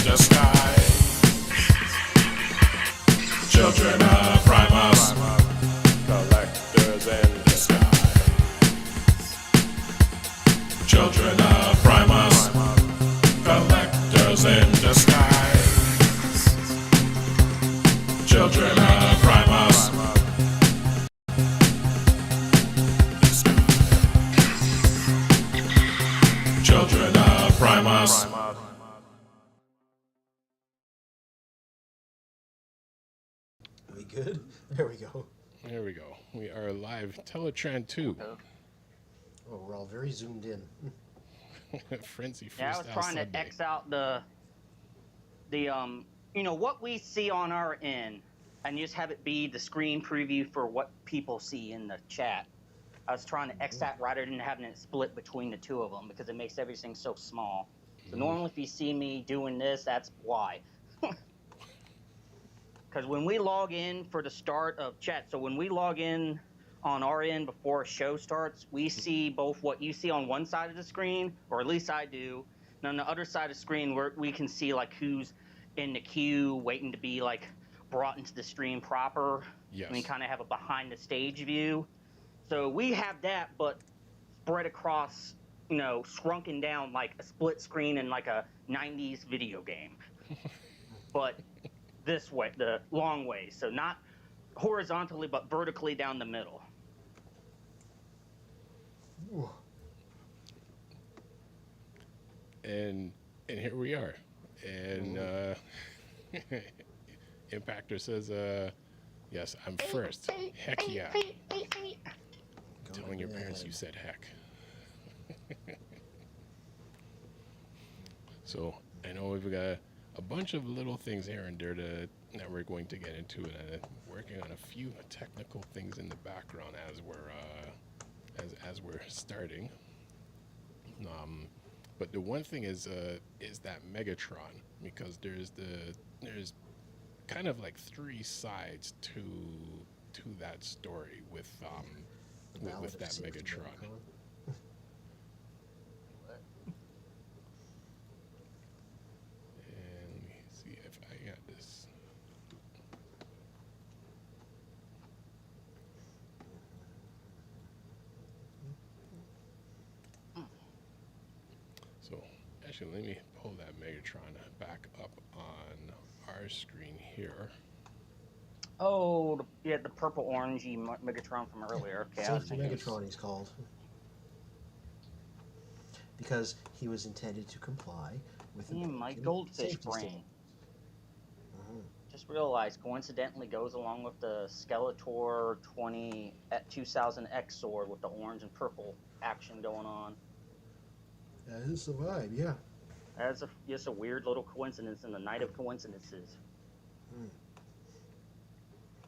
disguise. Children of Primus, collectors in disguise. Children of Primus, collectors in disguise. Children of Primus. Children of Primus. We good? There we go. There we go. We are live. Teletran 2. Oh, we're all very zoomed in. Frenzy Freestyle Yeah, I was trying Sunday. to X out the what we see on our end and just have it be the screen preview for what people see in the chat. I was trying to X that rather than having it split between the two of them because it makes everything so small. So normally if you see me doing this, that's why. Because when we log in for the start of chat, so when we log in on our end before a show starts, we see both what you see on one side of the screen, or at least I do, and on the other side of the screen where we can see like who's in the queue waiting to be like brought into the stream proper. Yes. And we kind of have a behind the stage view. So we have that, but spread across, shrunken down like a split screen in like a 90s video game. But this way, the long way. So not horizontally, but vertically down the middle. Ooh. And here we are. And Impactor says, yes, I'm first. Heck yeah. Telling your parents you said heck. So I know we've got a bunch of little things here and there that we're going to get into, and working on a few technical things in the background as we're starting. But the one thing is that Megatron, because there's kind of like three sides to that story with that Megatron. And let me see if I got this. So actually, let me pull that Megatron back up on our screen here. Oh, the purple orangey Megatron from earlier. Okay, Safety Megatron he's called. Because he was intended to comply with the my goldfish brain. Just realized coincidentally goes along with the Skeletor 20 at 2000X sword with the orange and purple action going on. That is the vibe, yeah. That's just a weird little coincidence in the night of coincidences.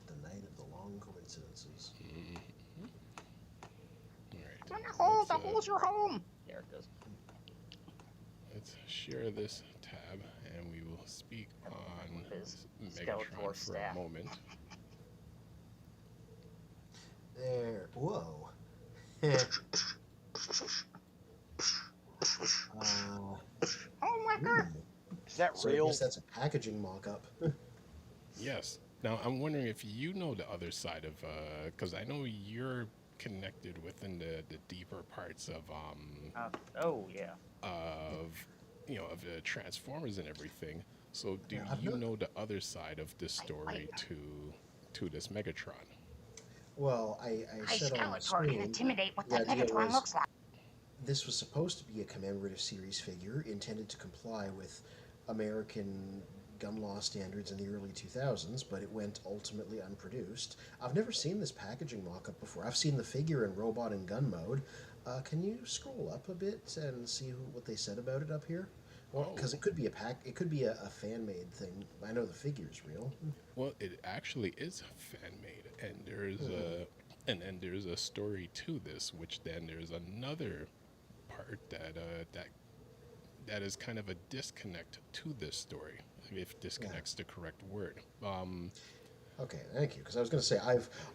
The night of the long coincidences. All right. The hole's your home. There it goes. Let's share this tab, and we will speak on Megatron for a moment. There. Whoa. Homewrecker. Is that So real? I guess that's a packaging mock-up. Yes. Now, I'm wondering if you know the other side of, because I know you're connected within the deeper parts of, oh, yeah. of the Transformers and everything. So do you know the other side of this story to this Megatron? Well, I said on the screen, can intimidate what the that idea Megatron was looks like. this was supposed to be a commemorative series figure intended to comply with American gun law standards in the early 2000s, but it went ultimately unproduced. I've never seen this packaging mock-up before. I've seen the figure in robot and gun mode. Can you scroll up a bit and see what they said about it up here? Well, because it could be it could be a fan-made thing. I know the figure's real. Well, it actually is fan-made, and there's a story to this, which then there's another part that is kind of a disconnect to this story, if disconnect's the correct word. Okay, thank you. Because I was going to say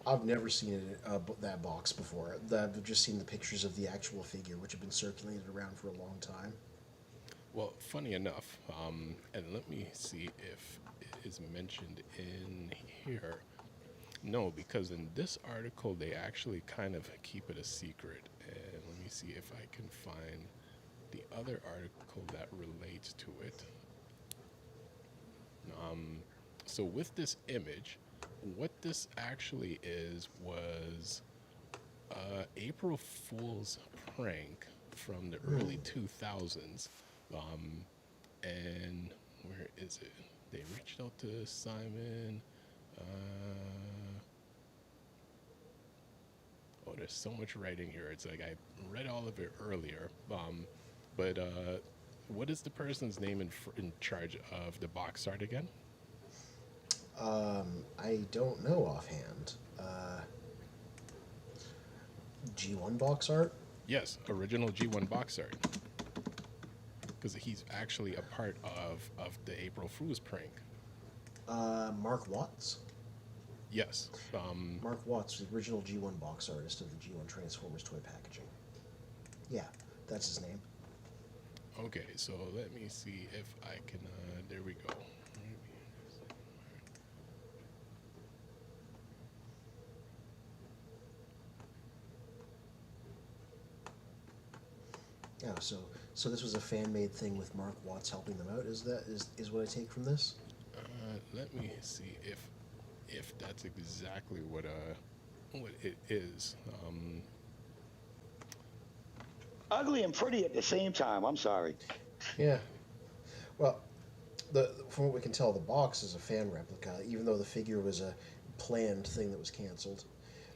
I've never seen that box before. I've just seen the pictures of the actual figure, which have been circulated around for a long time. Well, funny enough, and let me see if it is mentioned in here. No, because in this article they actually kind of keep it a secret. And let me see if I can find the other article that relates to it. Um, so with this image, what this actually is was April Fool's prank from the early 2000s. Um, and where is it? They reached out to Simon. Uh, oh, there's so much writing here. It's like I read all of it earlier. But what is the person's name in charge of the box art again? I don't know offhand. G1 box art? Yes, original G1 box art. Because he's actually a part of the April Fool's prank. Mark Watts? Yes. Mark Watts, the original G1 box artist of the G1 Transformers toy packaging. Yeah, that's his name. Okay, so let me see if I can. There we go. Yeah, so this was a fan-made thing with Mark Watts helping them out. Is what I take from this? Let me see if that's exactly what it is. Ugly and pretty at the same time. I'm sorry. Yeah. Well, from what we can tell, the box is a fan replica, even though the figure was a planned thing that was canceled.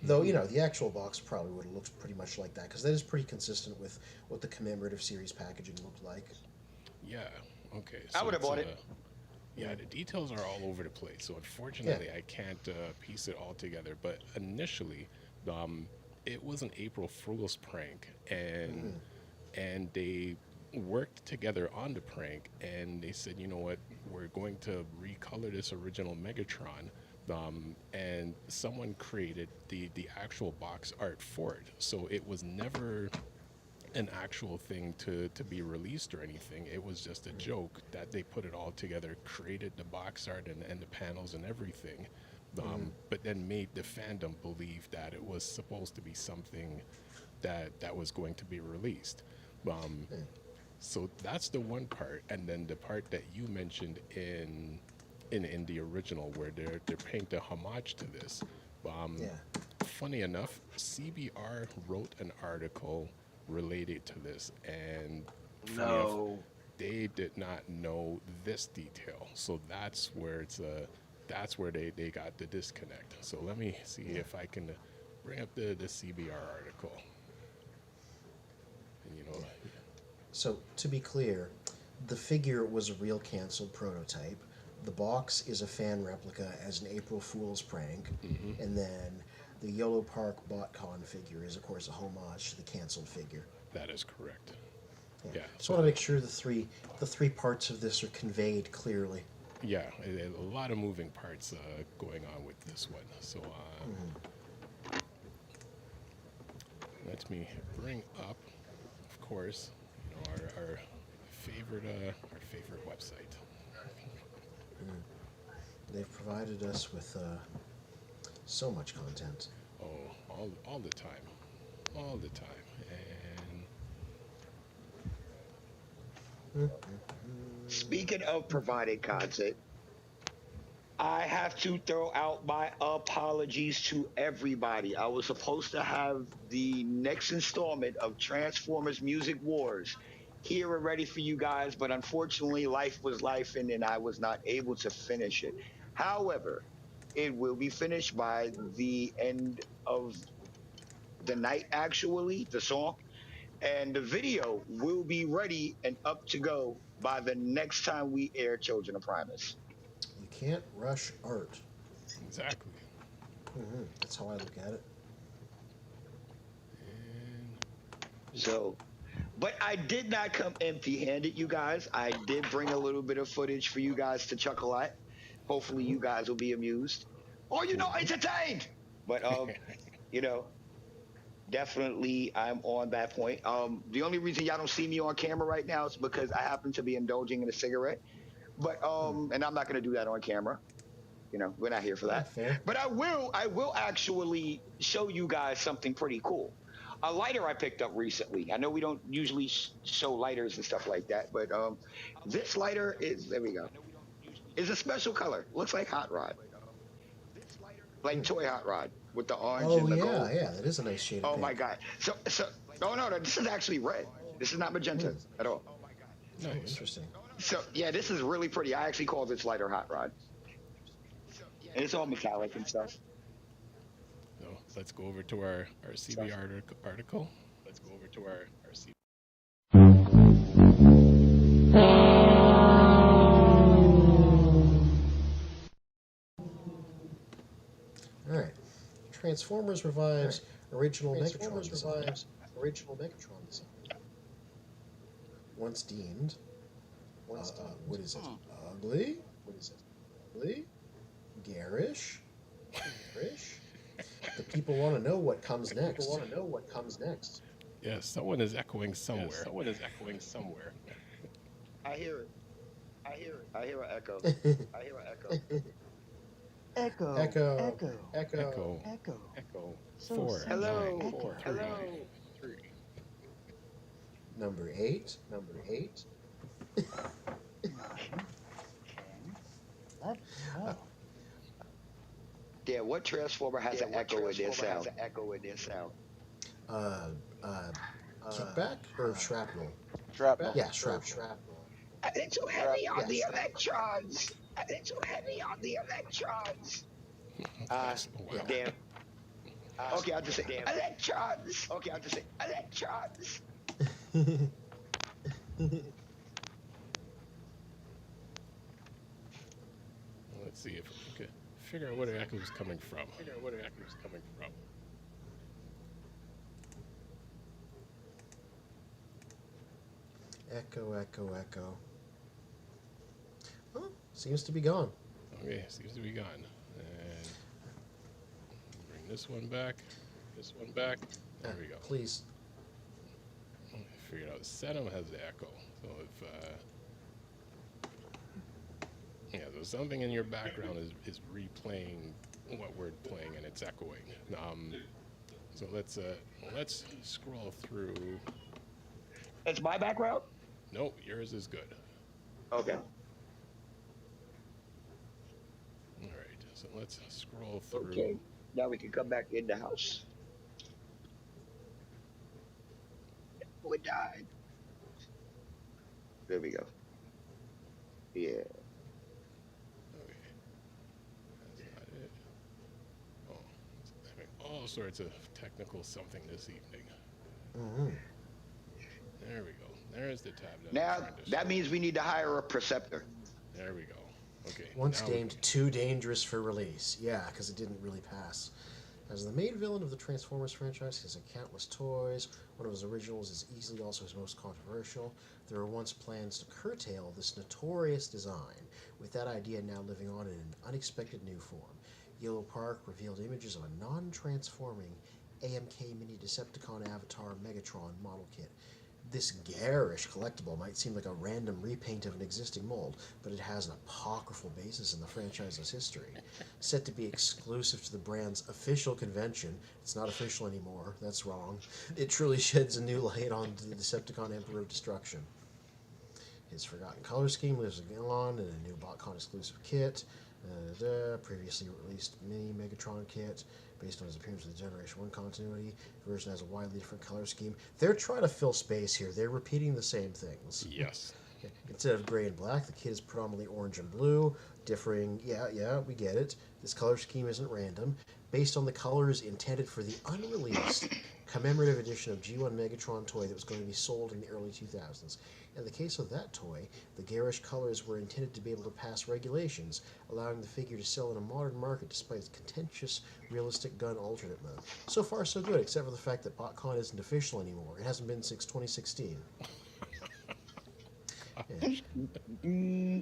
Though, the actual box probably would have looked pretty much like that, because that is pretty consistent with what the commemorative series packaging looked like. Yeah. Okay. I would have it's, bought it. Yeah, the details are all over the place, so unfortunately I can't piece it all together. But initially, it was an April Fool's prank, and they worked together on the prank, and they said, you know what, we're going to recolor this original Megatron. And someone created the actual box art for it, so it was never an actual thing to be released or anything. It was just a joke that they put it all together, created the box art and the panels and everything, but then made the fandom believe that it was supposed to be something that was going to be released. So that's the one part, and then the part that you mentioned in the original, where they're paying the homage to this. Funny enough, CBR wrote an article related to this, and funny enough, they did not know this detail. So that's where that's where they got the disconnect. So let me see if I can bring up the CBR article. And, So, to be clear, the figure was a real canceled prototype. The box is a fan replica as an April Fool's prank, and then the Yolo Park BotCon figure is, of course, a homage to the canceled figure. that is correct. Yeah. Just want to make sure the three parts of this are conveyed clearly. Yeah, a lot of moving parts going on with this one. So let me bring up, of course, our favorite website. They've provided us with so much content. Oh, all the time, and Speaking of provided content, I have to throw out my apologies to everybody. I was supposed to have the next installment of Transformers Music Wars here and ready for you guys, but unfortunately, life was life, and I was not able to finish it. However, it will be finished by the end of the night, actually, the song. And the video will be ready and up to go by the next time we air Children of Primus. You can't rush art. exactly. That's how I look at it. And So, but I did not come empty handed, you guys. I did bring a little bit of footage for you guys to chuckle at. Hopefully, you guys will be amused or, entertained. But, you know, definitely, I'm on that point. The only reason y'all don't see me on camera right now is because I happen to be indulging in a cigarette. But and I'm not going to do that on camera. We're not here for Yeah, that. fair. But I will actually show you guys something pretty cool. A lighter I picked up recently. I know we don't usually show lighters and stuff like that, but this lighter is, there we go, is a special color. Looks like hot rod, like toy hot rod with the orange Oh and the yeah, gold. yeah, that is a nice shade of Oh pink. my god. So oh no, this is actually red. This is not magenta at all. Oh, Nice. interesting. So yeah, this is really pretty. I actually call this lighter hot rod, and it's all metallic and stuff. So let's go over to our CB article. Let's go over to our CB. All right. Transformers revives original Megatron design. Once deemed, what is it? Ugly? What is it? Ugly? Garish? The people want to know what comes next. Yeah, someone is echoing somewhere. I hear it. I hear an echo. Echo. So 4, sad. 9, Echo. 4, Hello. 3. Number 8. Yeah, what transformer has an echo in their sound? Kickback or shrapnel? Shrapnel. Yeah, shrapnel. It's too heavy on the electrons. Wow. Damn. Okay, I'll just say electrons. Let's see if we can figure out where the echo is coming from. Echo. Oh, seems to be gone. Okay, seems to be gone. And bring this one back. There we go. Please. I figured out Setum has the echo. So if so something in your background is replaying what we're playing and it's echoing. So let's scroll through. It's my background. Nope, yours is good. Okay. All right, so let's scroll through. Okay. Now we can come back in the house. We died. There we go. Yeah. Okay. That's not it. Oh, it's having all sorts of technical something this evening. Mm-hmm. There we go. There's the tab. That I'm Now trying to that show. means we need to hire a preceptor. There we go. Okay. Once now we deemed too dangerous for release. Yeah, because it didn't really pass. As the main villain of the Transformers franchise, he has countless toys. One of his originals is easily also his most controversial. There were once plans to curtail this notorious design, with that idea now living on in an unexpected new form. Yellow Park revealed images of a non-transforming AMK Mini Decepticon Avatar Megatron model kit. This garish collectible might seem like a random repaint of an existing mold, but it has an apocryphal basis in the franchise's history. Set to be exclusive to the brand's official convention, it's not official anymore, that's wrong. It truly sheds a new light onto the Decepticon Emperor of Destruction. His forgotten color scheme lives on in a new BotCon exclusive kit. Previously released mini Megatron kit based on his appearance with the Generation 1 continuity. The version has a widely different color scheme. They're trying to fill space here. They're repeating the same things. Yes. Instead of gray and black, the kit is predominantly orange and blue, differing, yeah, we get it. This color scheme isn't random. Based on the colors intended for the unreleased commemorative edition of G1 Megatron toy that was going to be sold in the early 2000s. In the case of that toy, the garish colors were intended to be able to pass regulations, allowing the figure to sell in a modern market despite its contentious, realistic gun alternate mode. So far, so good, except for the fact that BotCon isn't official anymore. It hasn't been since 2016. Yeah.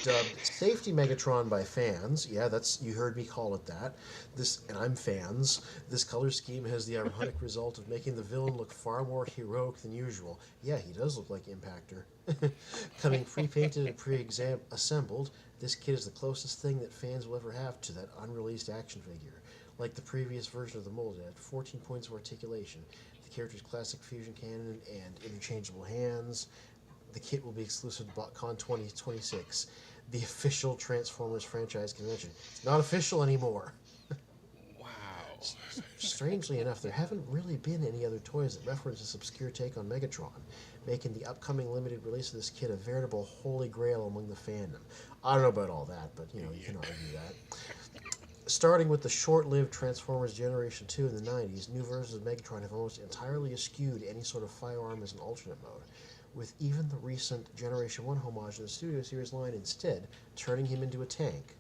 Dubbed Safety Megatron by fans. Yeah, that's you heard me call it that. This and I'm fans. This color scheme has the ironic result of making the villain look far more heroic than usual. Yeah, he does look like Impactor. Coming pre-painted and pre-assembled, this kit is the closest thing that fans will ever have to that unreleased action figure. Like the previous version of the mold, it had 14 points of articulation, the character's classic fusion cannon and interchangeable hands. The kit will be exclusive to BotCon 2026, the official Transformers franchise convention. It's not official anymore. Wow. Strangely enough, there haven't really been any other toys that reference this obscure take on Megatron, making the upcoming limited release of this kit a veritable holy grail among the fandom. I don't know about all that, but you can argue that. Starting with the short-lived Transformers Generation 2 in the 90s, new versions of Megatron have almost entirely eschewed any sort of firearm as an alternate mode, with even the recent Generation 1 homage in the Studio Series line instead turning him into a tank.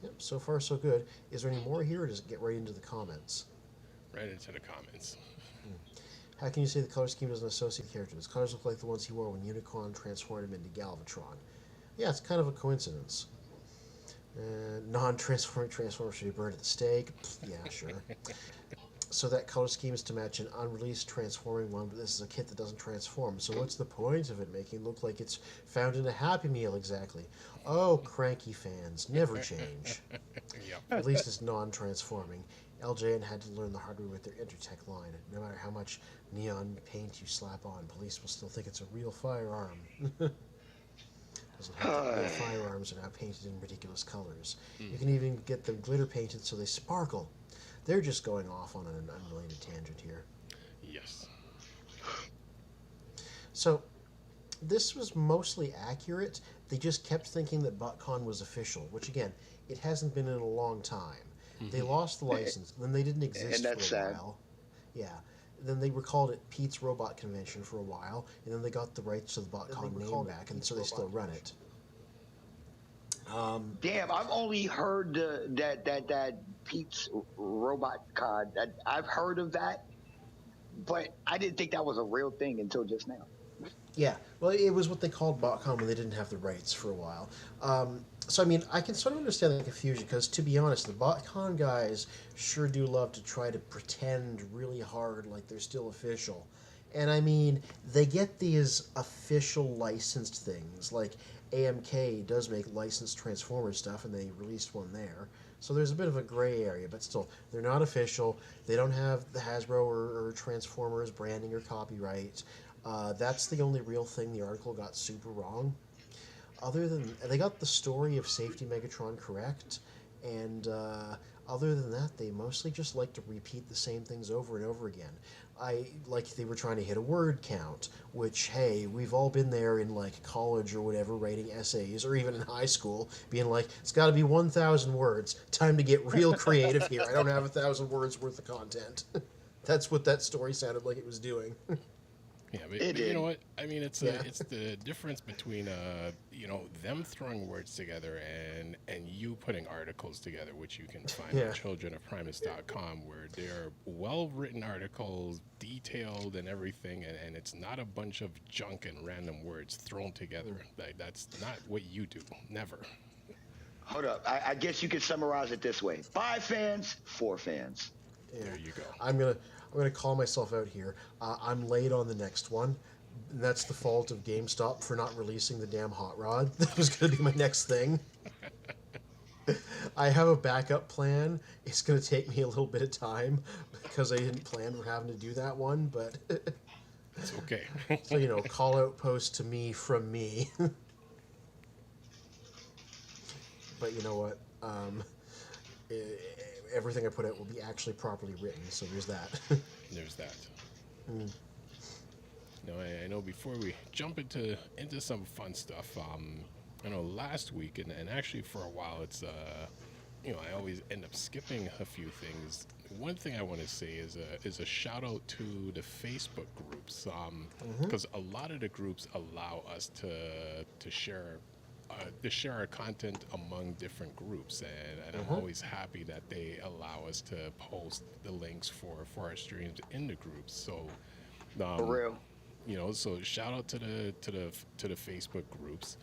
Yep, so far so good. Is there any more here, or does it get right into the comments? Right into the comments. How can you say the color scheme doesn't associate the character? His colors look like the ones he wore when Unicron transformed him into Galvatron. Yeah, it's kind of a coincidence. Non-transforming Transformers should be burned at the stake. Yeah, sure. So that color scheme is to match an unreleased transforming one, but this is a kit that doesn't transform. So what's the point of it making it look like it's found in a Happy Meal exactly? Oh, cranky fans, never change. Yep. At least it's non-transforming. LJN had to learn the hard way with their Intertech line. No matter how much neon paint you slap on, police will still think it's a real firearm. Doesn't have to. Real firearms are now painted in ridiculous colors. You can even get them glitter painted so they sparkle. They're just going off on an unrelated tangent here. Yes. So, this was mostly accurate. They just kept thinking that BotCon was official, which again, it hasn't been in a long time. They lost the license, then they didn't exist And that's for a sad. while. Yeah. Then they recalled it Pete's Robot Convention for a while, and then they got the rights to the BotCon name back, and so they still run it. Damn, I've only heard that Pete's Robot Con. I've heard of that, but I didn't think that was a real thing until just now. Yeah, well, it was what they called BotCon when they didn't have the rights for a while. So, I mean, I can sort of understand the confusion because, to be honest, the BotCon guys sure do love to try to pretend really hard like they're still official. And, I mean, they get these official licensed things, like AMK does make licensed Transformers stuff, and they released one there. So there's a bit of a gray area, but still, they're not official. They don't have the Hasbro or Transformers branding or copyright. That's the only real thing the article got super wrong. Other than they got the story of Safety Megatron correct, and other than that, they mostly just like to repeat the same things over and over again. They were trying to hit a word count, which hey, we've all been there in like college or whatever, writing essays, or even in high school, being like, it's got to be 1,000 words. Time to get real creative here. I don't have 1,000 words worth of content. That's what that story sounded like it was doing. Yeah, but It you did. know what? I mean, it's Yeah. it's the difference between them throwing words together and you putting articles together, which you can find Yeah. at childrenofprimus.com, where they're well-written articles, detailed and everything, and it's not a bunch of junk and random words thrown together. Like that's not what you do. Never. Hold up. I guess you could summarize it this way: 5 fans, 4 fans. Yeah. There you go. I'm gonna call myself out here. I'm late on the next one. And that's the fault of GameStop for not releasing the damn hot rod. That was gonna be my next thing. I have a backup plan. It's gonna take me a little bit of time because I didn't plan for having to do that one. But It's okay. so call out post to me from me. But you know what? Everything I put out will be actually properly written. So there's that. There's that. No, I know before we jump into some fun stuff, I know last week and actually for a while it's I always end up skipping a few things. One thing I want to say is a shout out to the Facebook groups, because a lot of the groups allow us to share our content among different groups, and I'm always happy that they allow us to post the links for our streams in the groups. So For real. so shout out to the Facebook groups.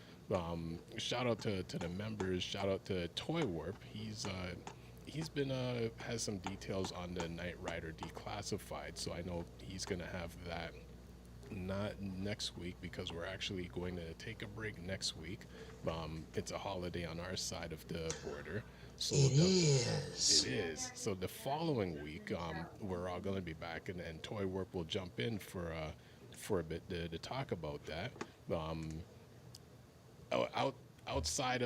Shout out to the members. Shout out to Toy Warp. He's been has some details on the Knight Rider Declassified, so I know he's gonna have that not next week because we're actually going to take a break next week. It's a holiday on our side of the border, so It the, is. it is. So the following week, we're all going to be back, and Toy Warp will jump in for a bit to talk about that. Um, out outside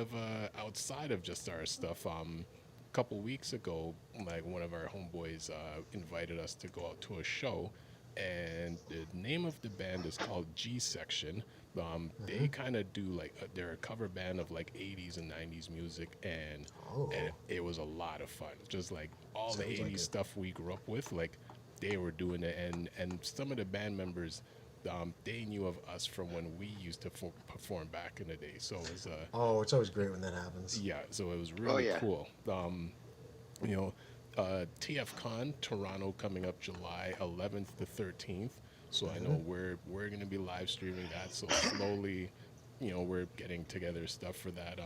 of just our stuff. A couple weeks ago, like one of our homeboys invited us to go out to a show, and the name of the band is called G Section. They kind of do like they're a cover band of like 80s and 90s music, and it was a lot of fun. Just like all the Sounds 80s like it. stuff we grew up with, like they were doing it, and some of the band members. They knew of us from when we used to perform back in the day, so it was Oh, it's always great when that happens. yeah, so it was Oh really yeah. cool. You know, TF Con Toronto coming up July 11th to 13th. So I know we're gonna be live streaming that. So slowly, we're getting together stuff for that.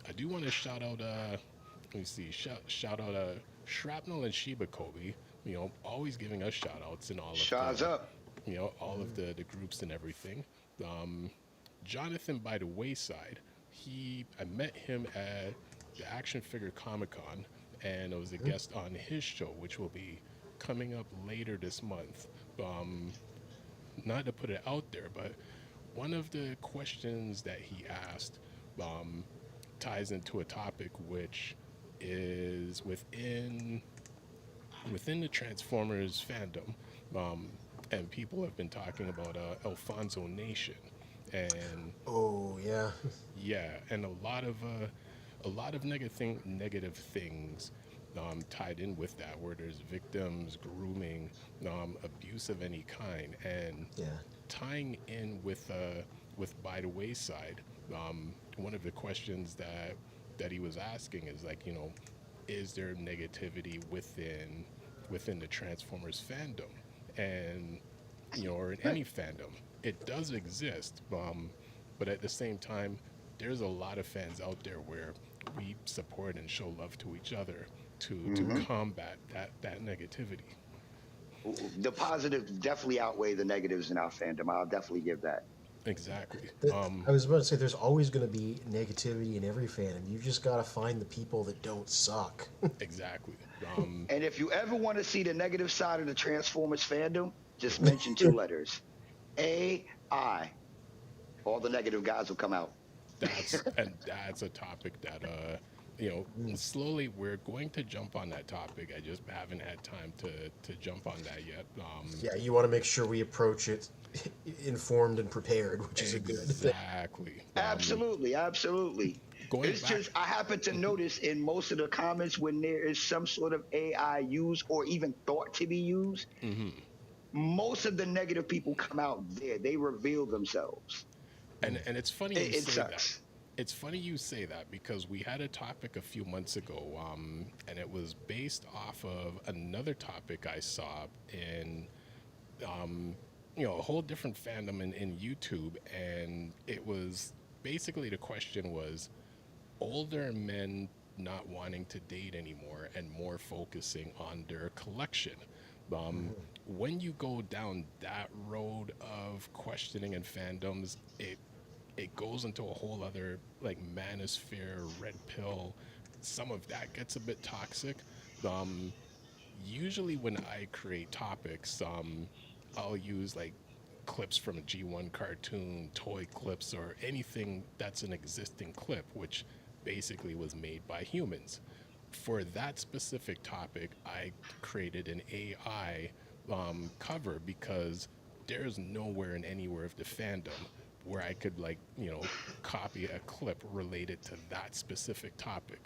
I do want to shout out. Let me see. Shout out Shrapnel and Sheba Kobe. Always giving us shout outs in all of Shaw's the up. all of the groups and everything. Um, Jonathan by the Wayside. I met him at the Action Figure Comic Con, and I was a guest on his show, which will be coming up later this month. Um, Not to put it out there, but one of the questions that he asked um, ties into a topic which is within the Transformers fandom, and people have been talking about Alfonso Nation, and Oh, yeah. yeah, and a lot of negative things tied in with that, where there's victims, grooming, abuse of any kind, and Yeah. tying in with By the Wayside. One of the questions that he was asking is like, is there negativity within the Transformers fandom, and or in any fandom? It does exist, but at the same time, there's a lot of fans out there where we support and show love to each other to combat that negativity. The positives definitely outweigh the negatives in our fandom. I'll definitely give that. Exactly. I was about to say, there's always going to be negativity in every fandom. You've just got to find the people that don't suck. Exactly. And if you ever want to see the negative side of the Transformers fandom, just mention two letters. AI. All the negative guys will come out. That's a topic that slowly we're going to jump on that topic. I just haven't had time to jump on that yet. Yeah, you want to make sure we approach it informed and prepared, which is a good thing. Exactly. Absolutely, absolutely. Going It's back, just I happen to notice in most of the comments when there is some sort of AI used or even thought to be used, most of the negative people come out there. They reveal themselves. and it's funny It, you it say that. sucks. It's funny you say that because we had a topic a few months ago, and it was based off of another topic I saw in, a whole different fandom in YouTube, and it was basically the question was older men not wanting to date anymore and more focusing on their collection. Um, when you go down that road of questioning and fandoms, it goes into a whole other like manosphere, red pill. Some of that gets a bit toxic. Um, Usually when I create topics, I'll use like clips from a G1 cartoon, toy clips, or anything that's an existing clip, which basically was made by humans. For that specific topic, I created an AI cover because there's nowhere in anywhere of the fandom where I could copy a clip related to that specific topic.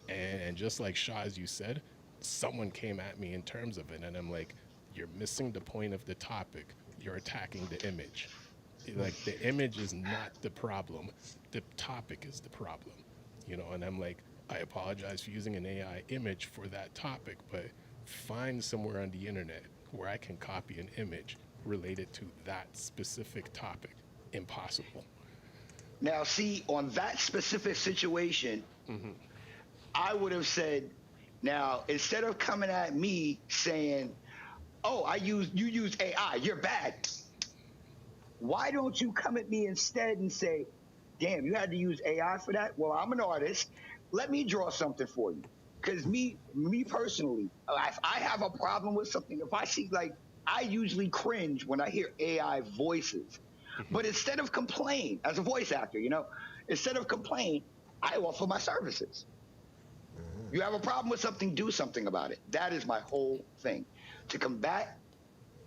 And just like Shaw, as you said, someone came at me in terms of it, and I'm like, you're missing the point of the topic. You're attacking the image. Like the image is not the problem. The topic is the problem. And I'm like, I apologize for using an AI image for that topic, but find somewhere on the internet where I can copy an image related to that specific topic. Impossible. Now, see, on that specific situation, Hmm. I would have said, now, instead of coming at me saying, oh, you use AI, you're bad. Why don't you come at me instead and say, damn, you had to use AI for that? Well, I'm an artist. Let me draw something for you. Because me personally, if I have a problem with something, if I see like, I usually cringe when I hear AI voices. Hmm. But instead of complain, as a voice actor, instead of complain, I offer my services. Mhm. You have a problem with something, do something about it. That is my whole thing. To combat,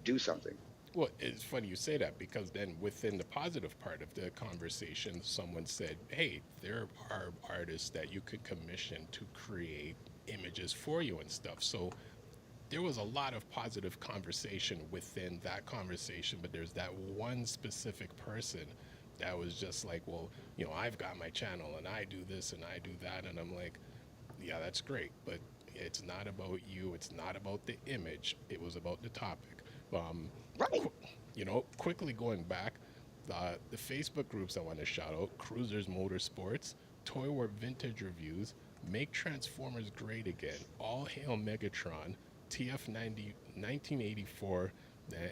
do something. Well, it's funny you say that because then within the positive part of the conversation, someone said, hey, there are artists that you could commission to create images for you and stuff. So there was a lot of positive conversation within that conversation, but there's that one specific person that was just like, well, I've got my channel and I do this and I do that. And I'm like, yeah, that's great, but it's not about you. It's not about the image. It was about the topic. Um, Right. qu- quickly going back, the Facebook groups I want to shout out: Cruisers Motorsports, Toy War Vintage Reviews, Make Transformers Great Again, All Hail Megatron, TF90 1984,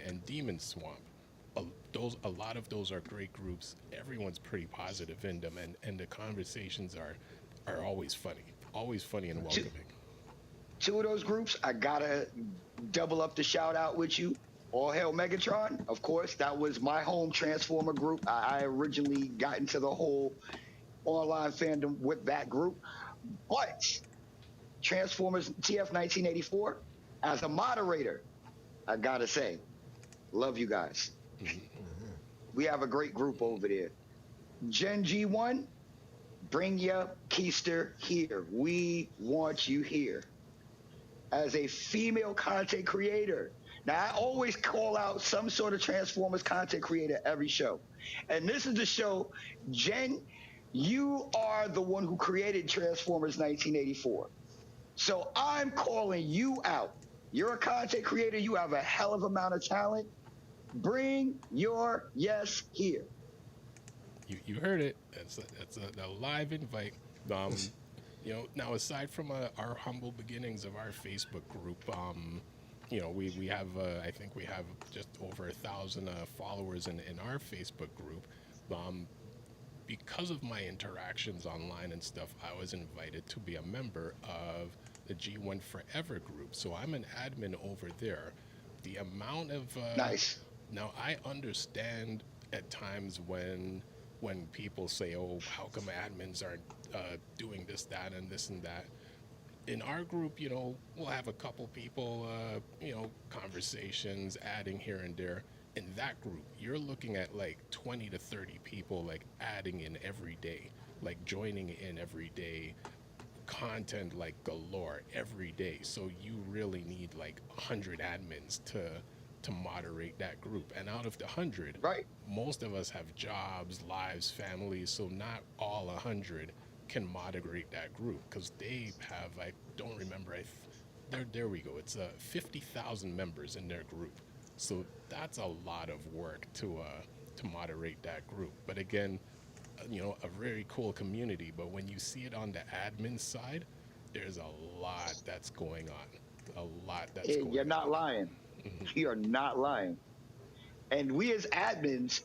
and Demon Swamp. A lot of those are great groups. Everyone's pretty positive in them, and the conversations are always funny and Two, welcoming. two of those groups, I gotta double up the shout out with you. All Hail Megatron, of course, that was my home Transformer group. I originally got into the whole online fandom with that group. But Transformers TF 1984, as a moderator, I gotta say, love you guys. Mhm. Mhm. We have a great group over there. Gen G1, bring your keister here. We want you here. As a female content creator. Now, I always call out some sort of Transformers content creator every show. And this is the show, Jen, you are the one who created Transformers 1984. So I'm calling you out. You're a content creator. You have a hell of amount of talent. Bring your yes here. You heard it. That's a live invite. Um, now aside from our humble beginnings of our Facebook group, we have I think we have just over 1,000 followers in our Facebook group. Um, because of my interactions online and stuff, I was invited to be a member of the G1 Forever group. So I'm an admin over there. The amount of Nice. now I understand at times when people say, "Oh, how come admins aren't doing this, that, and this and that?" In our group, we'll have a couple people, conversations, adding here and there. In that group, you're looking at like 20 to 30 people, like adding in every day, like joining in every day, content like galore every day. So you really need like 100 admins to moderate that group. And out of the 100, Right. most of us have jobs, lives, families, so not all 100 can moderate that group because they have, I don't remember, there we go. It's 50,000 members in their group. So that's a lot of work to moderate that group. But again, a very cool community. But when you see it on the admin side, there's a lot that's going on. A lot that's You're going not on. lying. Hmm. You're not lying. And we as admins,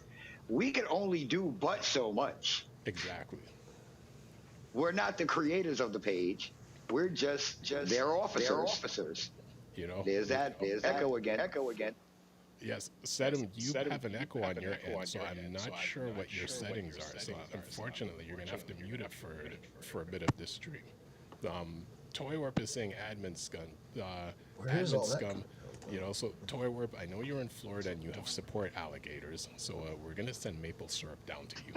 we can only do but so much. Exactly. We're not the creators of the page. We're just their Their officers. officers. You know, There's with that echo again. Echo again. yes, Sedum, you have an echo on your end, so I'm not sure what your settings are. So unfortunately, you're gonna have to mute it for a bit of this stream. Um, Toy Warp is saying admin scum, Where is admin all that scum. coming from? So Toy Warp, I know you're in Florida and you have support alligators, so we're gonna send maple syrup down to you.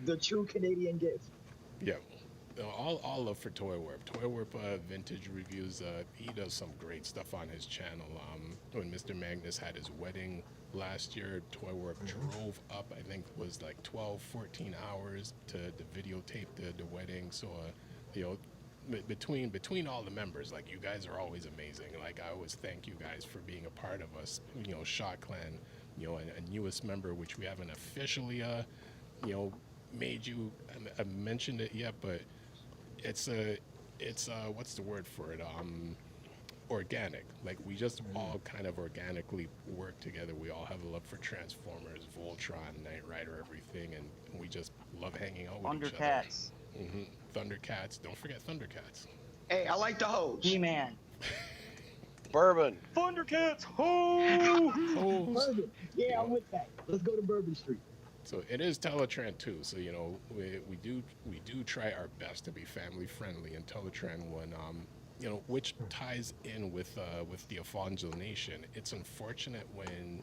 The true Canadian gift. Yeah. All love for Toy Warp. Toy Warp vintage reviews. He does some great stuff on his channel. When Mr. Magnus had his wedding last year, Toy Warp drove up, I think it was like 12, 14 hours to videotape the wedding. So, between all the members, like you guys are always amazing. Like I always thank you guys for being a part of us. Shot Clan a newest member, which we haven't officially, you know, made you. I mentioned it yet, but it's what's the word for it? Organic. Like we just all kind of organically work together. We all have a love for Transformers, Voltron, Knight Rider, everything, and we just love hanging out with each other. Thundercats. Thundercats. Don't forget Thundercats. Hey, I like the hose. He-Man. Bourbon. Thundercats. Ho! Hoes. Yeah, I'm with that. Let's go to Bourbon Street. So it is Teletran too. So we do try our best to be family friendly. And Teletran one, which ties in with the Afonso Nation. It's unfortunate when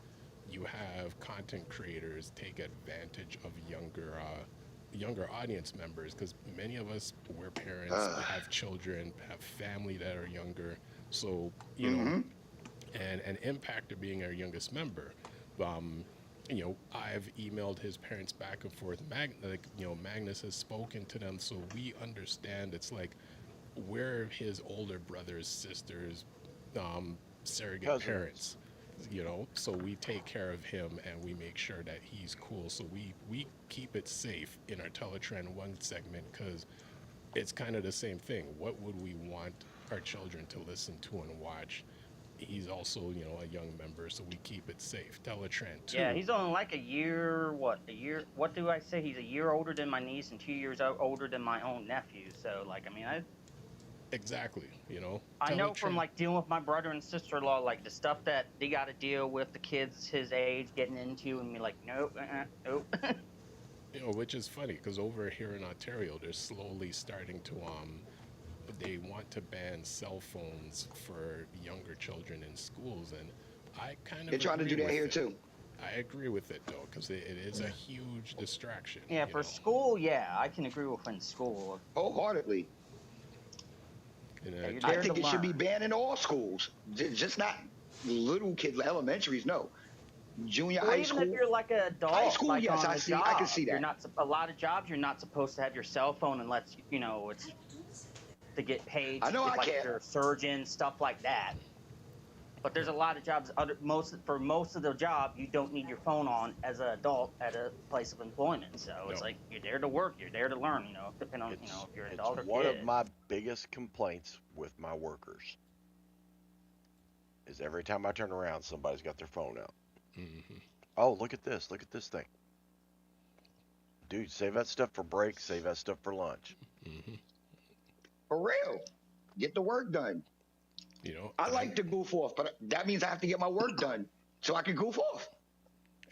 you have content creators take advantage of younger audience members, because many of us, we're parents, have children, have family that are younger. So and Impactor being our youngest member, I've emailed his parents back and forth. Magnus has spoken to them, so we understand. It's like we're his older brothers, sisters, surrogate Cousins. parents. So we take care of him and we make sure that he's cool. So we keep it safe in our Teletran 1 segment, because it's kind of the same thing. What would we want our children to listen to and watch? He's also, a young member, so we keep it safe. Teletran 2. Yeah, he's only like a year. What do I say? He's a year older than my niece and 2 years older than my own nephew. So, Exactly, I know from Teletran- dealing with my brother and sister-in-law, the stuff that they got to deal with the kids his age getting into, and be like, nope, nope. which is funny, because over here in Ontario, they're slowly starting to they want to ban cell phones for younger children in schools, and I kind of They're trying to do that here too. I agree with it though, because it is a huge distraction. Yeah, for school, I can agree with in school. Wholeheartedly. And, Yeah, you're I there think to it should be learn. banned in all schools, just not little kids, elementaries. No, junior Well, high even school. if you're like an adult, High school, like yes, on I a see- job, I can see that. You're not a lot of jobs. You're not supposed to have your cell phone unless it's to get paid. I know I like can't. you're a surgeon, stuff like that. But there's a lot of jobs. For most of the job, you don't need your phone on as an adult at a place of employment. So it's No. like you're there to work. You're there to learn. Depending on if you're an adult or It's one kid. of my biggest complaints with my workers is every time I turn around, somebody's got their phone out. Oh, look at this thing. Dude, save that stuff for break, save that stuff for lunch. For real, get the work done. I like to goof off, but that means I have to get my work done so I can goof off.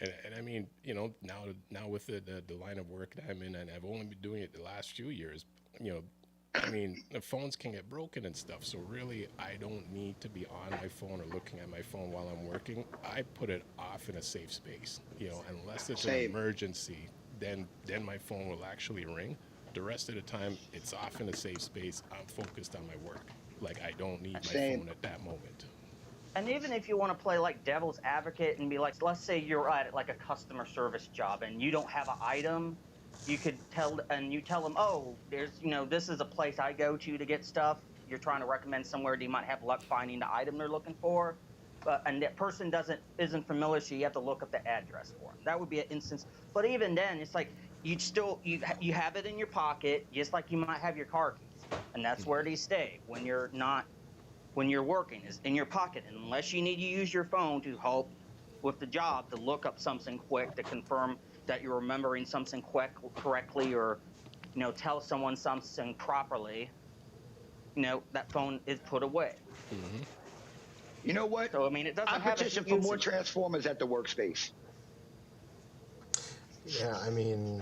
And I mean, now with the line of work that I'm in, and I've only been doing it the last few years, I mean, the phones can get broken and stuff. So really, I don't need to be on my phone or looking at my phone while I'm working. I put it off in a safe space, unless it's an Same. emergency, then my phone will actually ring. The rest of the time, it's off in a safe space. I'm focused on my work. Like, I don't need my Same. phone at that moment. And even if you want to play like devil's advocate and be like, let's say you're at like a customer service job and you don't have an item, you could tell them, oh, there's, this is a place I go to get stuff. You're trying to recommend somewhere that you might have luck finding the item they're looking for. And that person isn't familiar, so you have to look up the address for them. That would be an instance. But even then, it's like you have it in your pocket, just like you might have your car keys, and that's where they stay when you're working, is in your pocket, unless you need to use your phone to help with the job, to look up something quick to confirm that you're remembering something correctly, or tell someone something properly. That phone is put away. You know what? So I mean, it doesn't I have a petition for huge- more Transformers at the workspace. Yeah, I mean,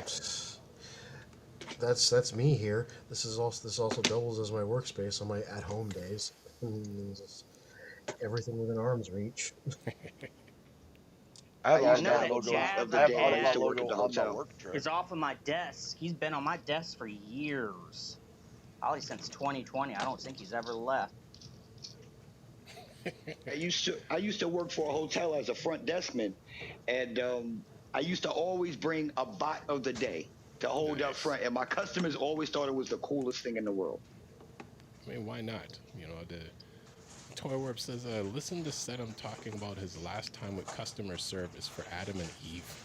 that's me here. This also doubles as my workspace on my at-home days. Just everything within arm's reach. I have I all know my that logo. Jazz I have all Dad my to work logo at the on my hotel. work truck. It's off of my desk. He's been on my desk for years. Probably since 2020. I don't think he's ever left. I used to work for a hotel as a front deskman, and I used to always bring a bot of the day to hold up Nice. front, and my customers always thought it was the coolest thing in the world. I mean, why not? Toy Warp says, listen to Sedum talking about his last time with customer service for Adam and Eve.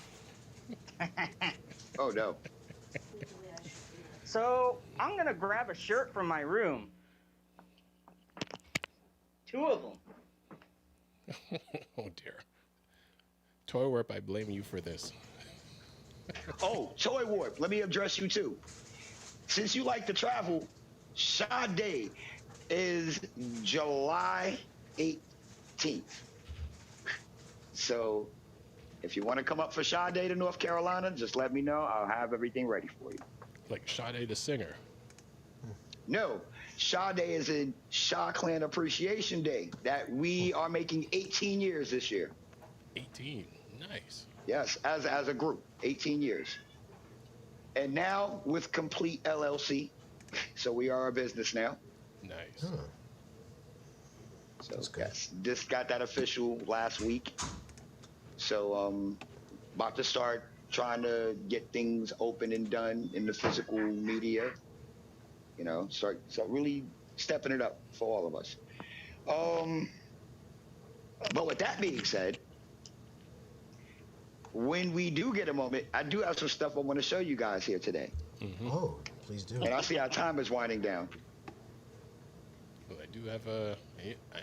Oh no. So I'm gonna grab a shirt from my room. 2 of them. Oh dear. Toy Warp, I blame you for this. Oh, Toy Warp, let me address you too. Since you like to travel, Sade is July 18th. So if you want to come up for Sade to North Carolina, just let me know. I'll have everything ready for you. Like Sade the singer. No, Sade is in Shaw Clan Appreciation Day that we are making 18 years this year. 18. Nice. Yes, as a group, 18 years. And now with Complete LLC, so we are a business now. Nice. Huh. So That's good. yes, just got that official last week. So about to start trying to get things open and done in the physical media. You know, start really stepping it up for all of us. But with that being said, when we do get a moment, I do have some stuff I want to show you guys here today. Mm-hmm. Oh, please do. And I see our time is winding down. Well, I do have I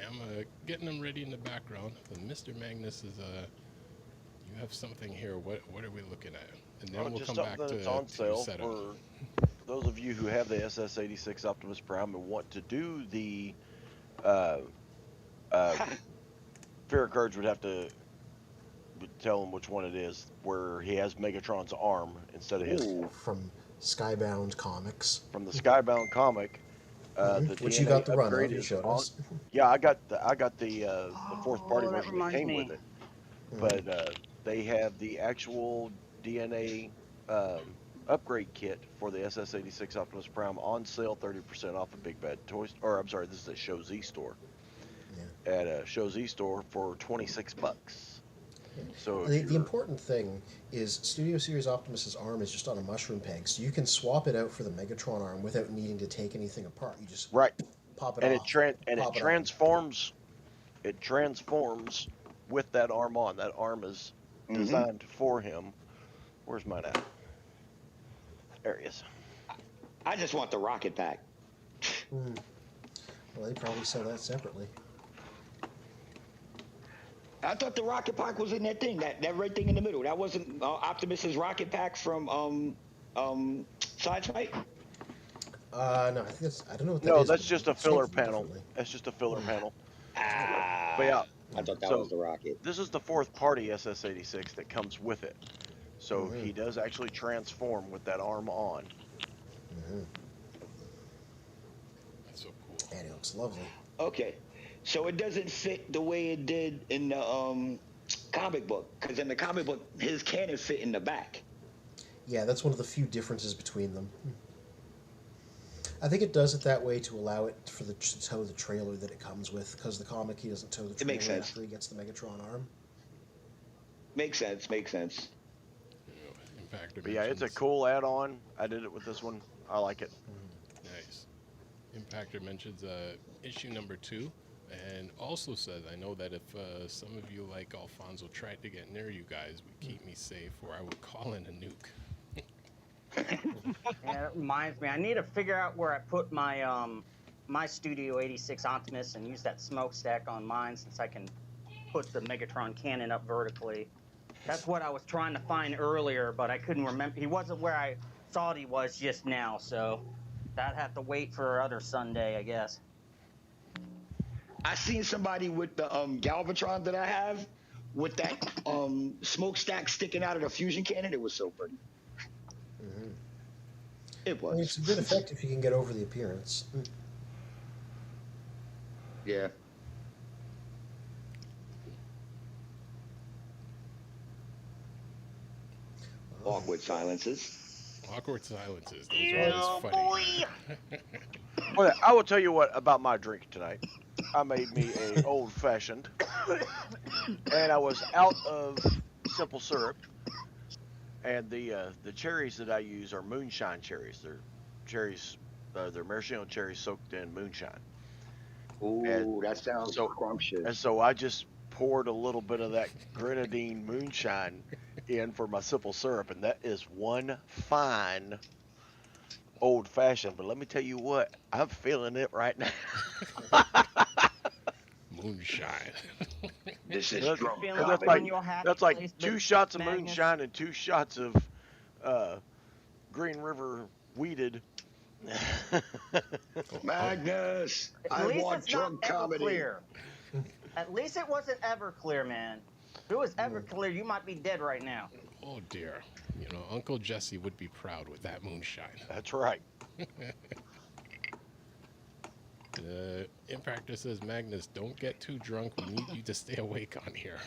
am getting them ready in the background. But Mr. Magnus is you have something here. What are we looking at? And then we'll Just come back something to that's on sale setup. for those of you who have the SS86 Optimus Prime and want to do the Fear Cards would have to tell him which one it is, where he has Megatron's arm instead of his. Ooh. From Skybound Comics. From the Skybound comic. The Which DNA you got the run upgrade of, you is showed on- us. Yeah, I got the fourth party that version that reminds came me. with it, but they have the actual DNA upgrade kit for the SS86 Optimus Prime on sale, 30% off at Big Bad Toys. Or I'm sorry, this is at Show Z store. Yeah. At a Show Z store for $26. So The important thing is Studio Series Optimus's arm is just on a mushroom peg, so you can swap it out for the Megatron arm without needing to take anything apart. You just right, pop it and off. it transforms. It transforms with that arm on. That arm is designed for him. Where's mine at? There he is. I just want the rocket pack. Well, they probably sell that separately. I thought the rocket pack was in that thing, that red thing in the middle. That wasn't Optimus's rocket pack from Side Fight? No, I think that's, I don't know what that No, is, that's but just a it's filler something panel. differently. That's just a filler panel. Ah, But yeah, I thought that so was the rocket. this is the fourth party SS86 that comes with it. So he does actually transform with that arm on. That's so cool. And it looks lovely. Okay, so it doesn't fit the way it did in the comic book, because in the comic book, his cannon fit in the back. Yeah, that's one of the few differences between them. I think it does it that way to allow it for to tow the trailer that it comes with, because the comic he doesn't tow the It trailer makes sense. after he gets the Megatron arm. Makes sense, makes sense. Impactor But yeah, it's a mentions- cool add-on. I did it with this one. I like it. Nice. Impactor mentions issue number 2, and also says, I know that if some of you like Alfonso tried to get near you guys, would keep me safe, or I would call in a nuke. Yeah, that reminds me. I need to figure out where I put my my Studio 86 Optimus and use that smokestack on mine, since I can put the Megatron cannon up vertically. That's what I was trying to find earlier, but I couldn't remember. He wasn't where I thought he was just now, so that'd have to wait for other Sunday, I guess. I seen somebody with the Galvatron that I have, with that smokestack sticking out of the fusion cannon. It was so pretty. It I mean, was. it's a good effect if you can get over the appearance. Yeah. Awkward silences. Awkward silences. Those are always funny. Well, I will tell you what about my drink tonight. I made me a old fashioned, and I was out of simple syrup. And the cherries that I use are moonshine cherries. They're cherries, they're maraschino cherries soaked in moonshine. Ooh, that sounds So, scrumptious. and so I just poured a little bit of that grenadine moonshine in for my simple syrup, and that is one fine old fashioned. But let me tell you what, I'm feeling it right now. Moonshine. This is That's, You're drunk feeling and like that's you're like in comedy. your happy that's like place, 2 shots of Magnus. moonshine and 2 shots of uh, Green River weeded. Magnus, At I least want it's not drunk comedy. Everclear. At least it wasn't Everclear, man. If it was Everclear, you might be dead right now. Oh dear. You know, Uncle Jesse would be proud with that moonshine. That's right. Impactor says, Magnus, don't get too drunk. We need you to stay awake on here.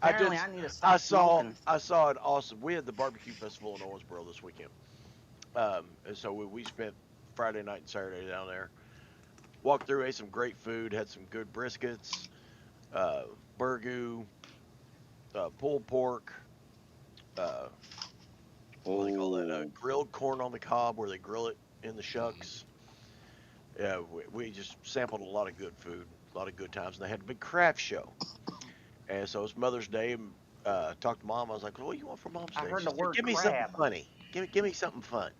Apparently, I need to stop smoking. I saw an awesome. We had the barbecue festival in Owensboro this weekend, and so we spent Friday night and Saturday down there. Walked through, ate some great food, had some good briskets, uh, burgoo, pulled pork, uh, what do they call that? Oh, Grilled corn on the cob, where they grill it in the shucks. Yeah, we just sampled a lot of good food, a lot of good times, and they had a big craft show. And so it's Mother's Day. And, talked to Mom. I was like, "What do you want for Mom's I Day?" heard She the said, word "Give me something crab. funny. Give me something fun."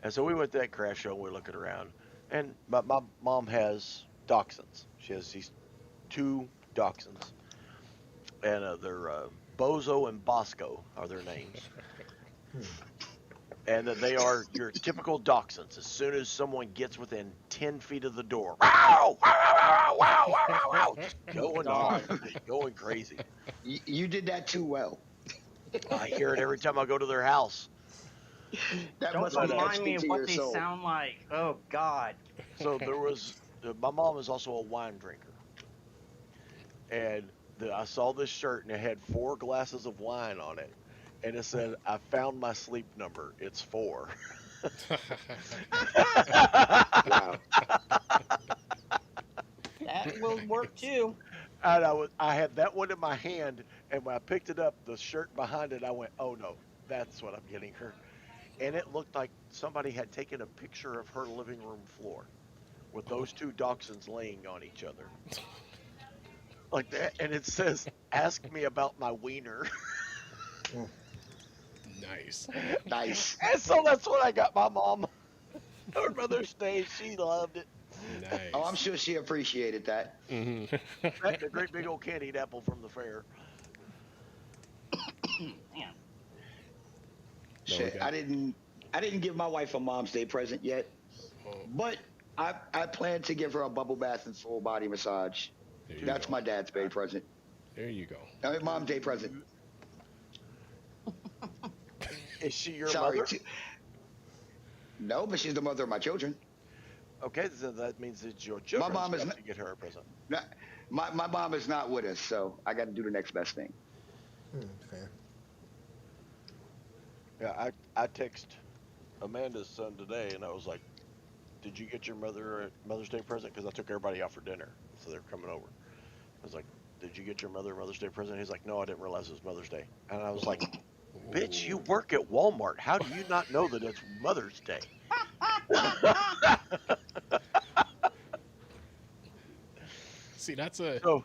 And so we went to that craft show and we were looking around. And my mom has dachshunds. She has these 2 dachshunds, and they're Bozo and Bosco are their names. And they are your typical dachshunds. As soon as someone gets within 10 feet of the door, wow, wow, wow, wow, wow, wow, wow, just going Dog. nuts, just going crazy. you did that too well. I hear it every time I go to their house. That Don't must be remind me etched of into what your they soul. sound like. Oh, God. So there was my mom is also a wine drinker, and I saw this shirt and it had 4 glasses of wine on it, and it said, "I found my sleep number. It's 4." Wow. That will work too. And I had that one in my hand, and when I picked it up, the shirt behind it, I went, "Oh no, that's what I'm getting her." And it looked like somebody had taken a picture of her living room floor with those 2 dachshunds laying on each other like that, and it says, "Ask me about my wiener." Nice. Nice. And so that's what I got my mom for Mother's Day. She loved it. Oh, I'm Nice. sure she appreciated that. Hmm. That and a great big old candied apple from the fair. Man. No, we Shit, got. I didn't give my wife a Mom's Day present yet, Oh, but I plan to give her a bubble bath and full body massage. there you That's go. my dad's Day present. There you go. I mean, Mom's Day present. Is she your Sorry. mother? No, but she's the mother of my children. Okay, so that means it's your My children's mom is job not, to get her a present. not my mom is not with us, so I got to do the next best thing. Fair. Yeah, I text Amanda's son today, and I was like, "Did you get your mother a Mother's Day present?" Because I took everybody out for dinner, so they're coming over. I was like, "Did you get your mother a Mother's Day present?" He's like, "No, I didn't realize it was Mother's Day." And I was like, "Bitch, you Ooh. work at Walmart. How do you not know that it's Mother's Day?" See, that's a. So,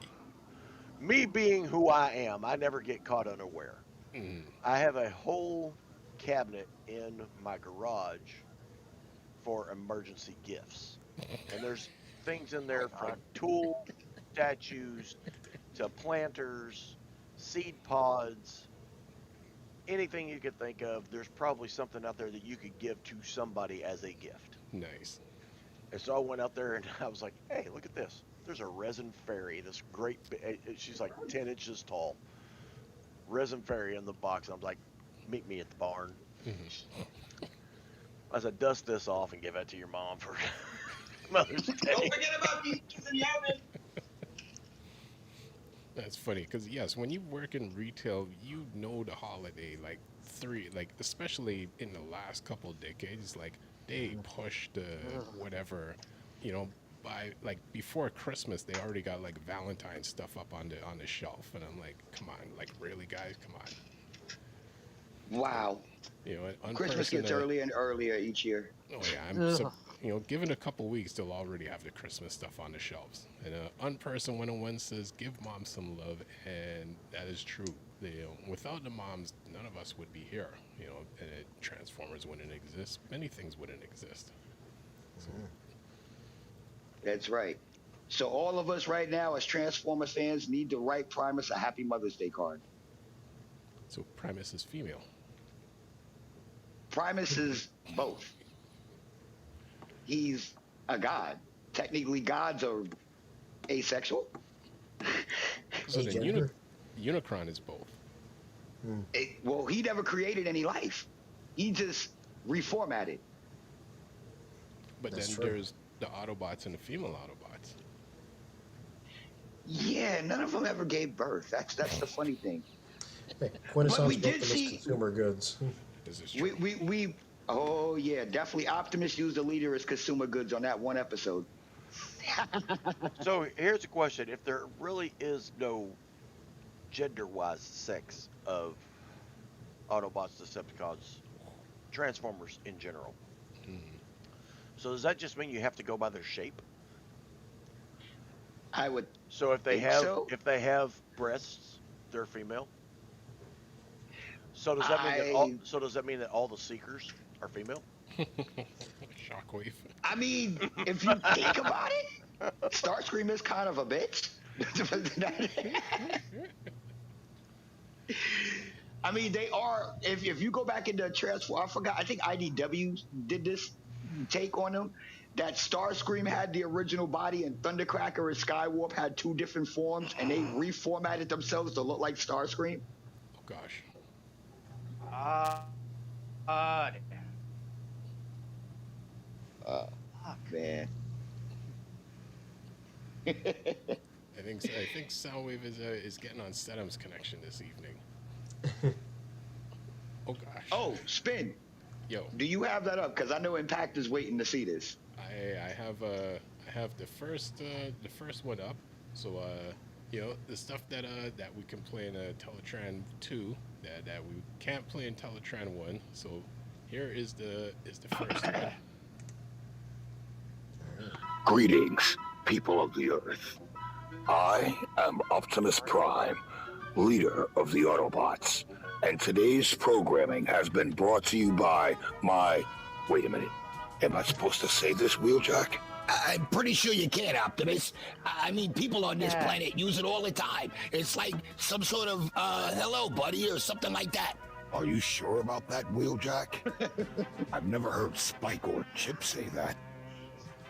me being who I am, I never get caught unaware. Mm, I have a whole cabinet in my garage for emergency gifts. And there's things in there from tools, statues, to planters, seed pods, anything you could think of. There's probably something out there that you could give to somebody as a gift. nice. And so I went out there and I was like, "Hey, look at this. There's a resin fairy, this great, she's like 10 inches tall, resin fairy in the box." And I'm like, "Meet me at the barn." Hmm. I said, "Dust this off and give that to your mom for Mother's Day." Don't forget about these in the oven. That's funny because yes, when you work in retail, you know the holiday like especially in the last couple of decades, like they push the whatever, you know, by like before Christmas they already got like Valentine stuff up on the shelf, and I'm like, come on, like really guys, come on, Wow. you know, Christmas gets earlier and earlier each year. Oh yeah, Ugh. Given a couple weeks, they'll already have the Christmas stuff on the shelves. And Unperson 101 says, "Give mom some love," and that is true. Without the moms, none of us would be here. And Transformers wouldn't exist. Many things wouldn't exist. So, That's right. So all of us right now as Transformer fans need to write Primus a Happy Mother's Day card. so Primus is female. Primus is both. He's a god. Technically, gods are asexual. So then Agender. Unicron is both. Well, he never created any life. He just reformatted. But That's then true. there's the Autobots and the female Autobots. Yeah, none of them ever gave birth. That's the funny thing. Hey, Quintessence we did Optimus see- consumer goods. This is true. We oh yeah, definitely Optimus used the leader as consumer goods on that one episode. So here's a question: if there really is no gender-wise sex of Autobots, Decepticons, Transformers in general, so does that just mean you have to go by their shape? I would So if they Think have so? breasts, they're female. So does that mean that all the Seekers are female? Shockwave. I mean, if you think about it, Starscream is kind of a bitch. I mean, they are. If you go back into Transform, I forgot. I think IDW did this take on them. That Starscream had the original body, and Thundercracker and Skywarp had two different forms, and they reformatted themselves to look like Starscream. Oh gosh. Man. I think Soundwave is getting on Stedham's connection this evening. Oh gosh. Oh, Spin. Yo, Do you have that up? Because I know Impact is waiting to see this. I have the first one up. So the stuff that we can play in Teletran 2 that we can't play in Teletran 1. So here is the first one. Greetings, people of the Earth. I am Optimus Prime, leader of the Autobots, and today's programming has been brought to you by my... Wait a minute. Am I supposed to say this, Wheeljack? I'm pretty sure you can't, Optimus. I mean, people on this planet use it all the time. It's like some sort of, hello, buddy, or something like that. Are you sure about that, Wheeljack? I've never heard Spike or Chip say that.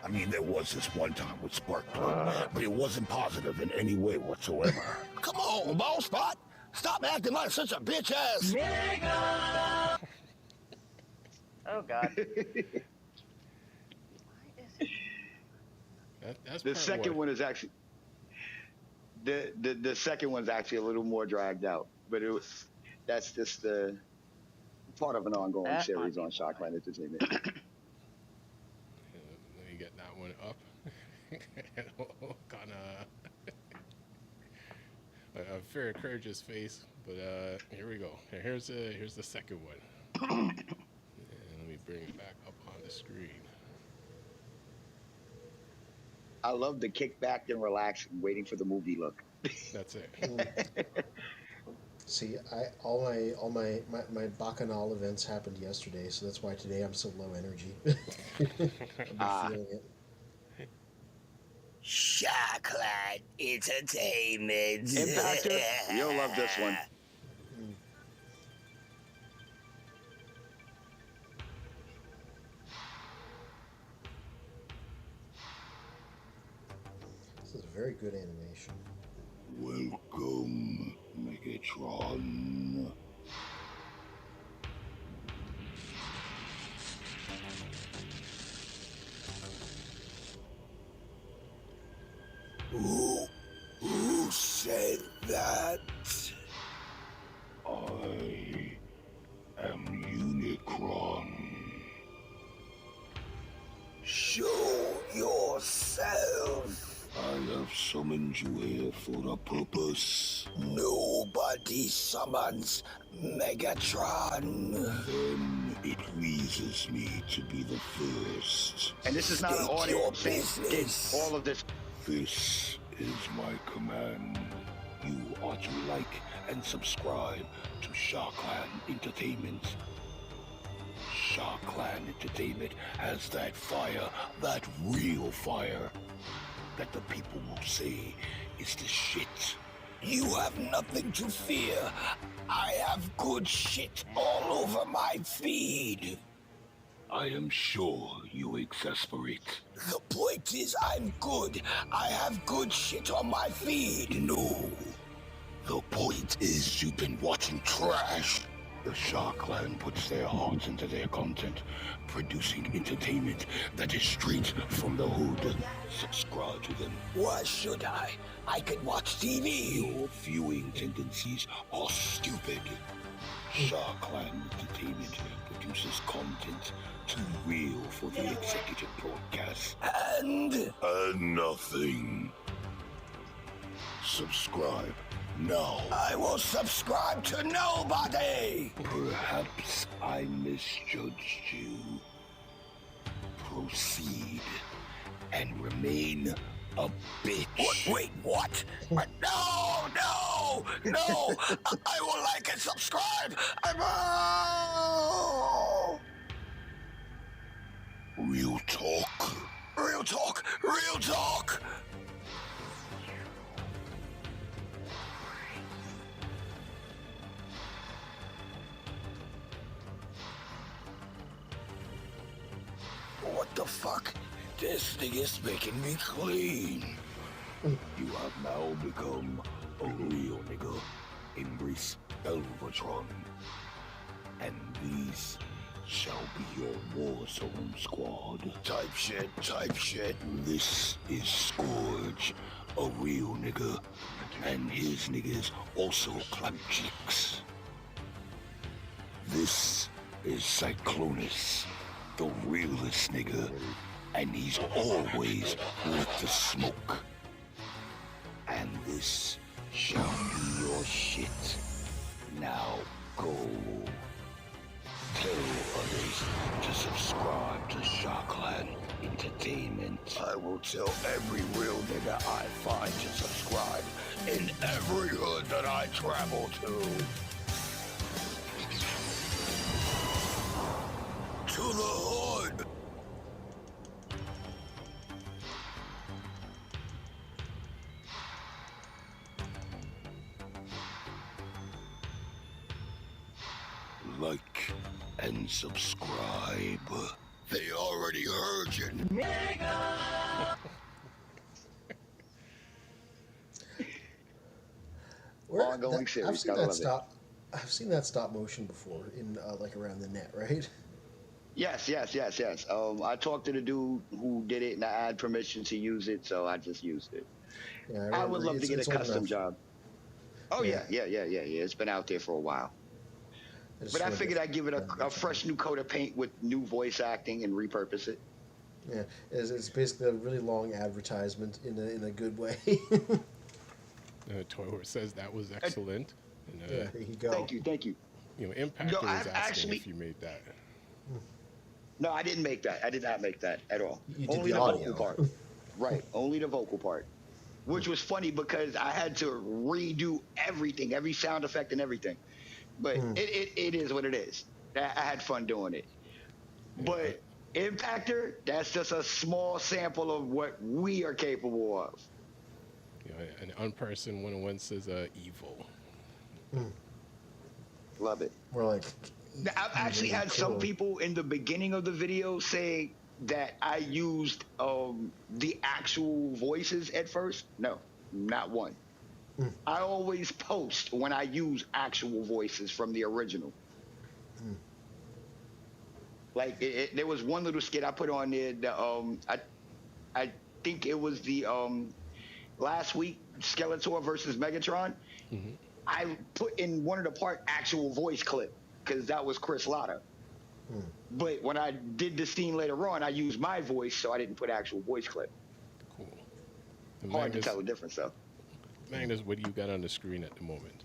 I mean, there was this one time with Sparkplug, but it wasn't positive in any way whatsoever. Come on, Ball Spot. Stop acting like such a bitch ass. Oh God. That's The part second one is actually the second one's actually a little more dragged out, but that's just the part of an ongoing That series might on be Shockline Entertainment. Let me get that one up. Kind of a very courageous face, but here we go. Here's the second one. And let me bring it back up on the screen. I love the kick back and relax and waiting for the movie look. That's it. See, all my Bacchanal events happened yesterday, so that's why today I'm so low energy. I'm feeling it. Chocolate Entertainment. Impactor, you'll love this one. This is a very good animation. Welcome, Megatron. Who said that? I am Unicron. Show yourself. I have summoned you here for a purpose. Nobody summons Megatron. Then it pleases me to be the first. And this is not an State audio your I'm saying. business. All of this. This is my command. You are to like and subscribe to Sharkland Entertainment. Sharkland Entertainment has that fire, that real fire, that the people will say is the shit. You have nothing to fear. I have good shit all over my feed. I am sure you exasperate. The point is, I'm good. I have good shit on my feed. No. The point is you've been watching trash. The Sharkland puts their hearts into their content, producing entertainment that is straight from the hood. Subscribe to them. Why should I? I can watch TV. Your viewing tendencies are stupid. Sharkland Entertainment produces content too real for the executive broadcast. And Nothing. Subscribe now. I will subscribe to nobody. Perhaps I misjudged you. Proceed and remain a bitch. Wait, what? No! I will like and subscribe. Real talk. Real talk. Real talk. What the fuck? This thing is making me clean. You have now become a real nigga. Embrace Belvatron. And these shall be your war zone squad. Type shit. This is Scourge, a real nigga. And his niggas also clap cheeks. This is Cyclonus, the realest nigga. And he's always with the smoke. And this shall be your shit. Now go. Tell others to subscribe to Sharkland Entertainment. I will tell every real nigga I find to subscribe in every hood that I travel to. To the hood. Like and subscribe. They already heard you. Ongoing series, I've seen gotta that love it. stop. I've seen that stop motion before in like around the net, right? Yes. I talked to the dude who did it, and I had permission to use it, so I just used it. Yeah, I would love to get a old custom enough. job. Oh Yeah. yeah. It's been out there for a while. just But I wanted figured to- I'd give it a fresh new coat of paint with new voice acting and repurpose it. Yeah, it's basically a really long advertisement in a good way. Toiler says that was excellent. And, Yeah, there you go. Thank you. You know, Impactor No, was I've asking actually- if you made that. No, I didn't make that. I did not make that at all. You did Only the the audio. vocal part. Right, only the vocal part. Which was funny because I had to redo everything, every sound effect and everything. But it is what it is. I had fun doing it. But Impactor, that's just a small sample of what we are capable of. You know, an unperson 101 says evil. Love it. More like Now, I've actually had some cool. people in the beginning of the video say that I used the actual voices at first. No, not one. I always post when I use actual voices from the original. Like there was one little skit I put on there. I think it was the last week Skeletor versus Megatron. I put in one of the part actual voice clip because that was Chris Latta. But when I did the scene later on, I used my voice, so I didn't put actual voice clip. Cool. And Hard to tell the difference, though. Magnus, what do you got on the screen at the moment?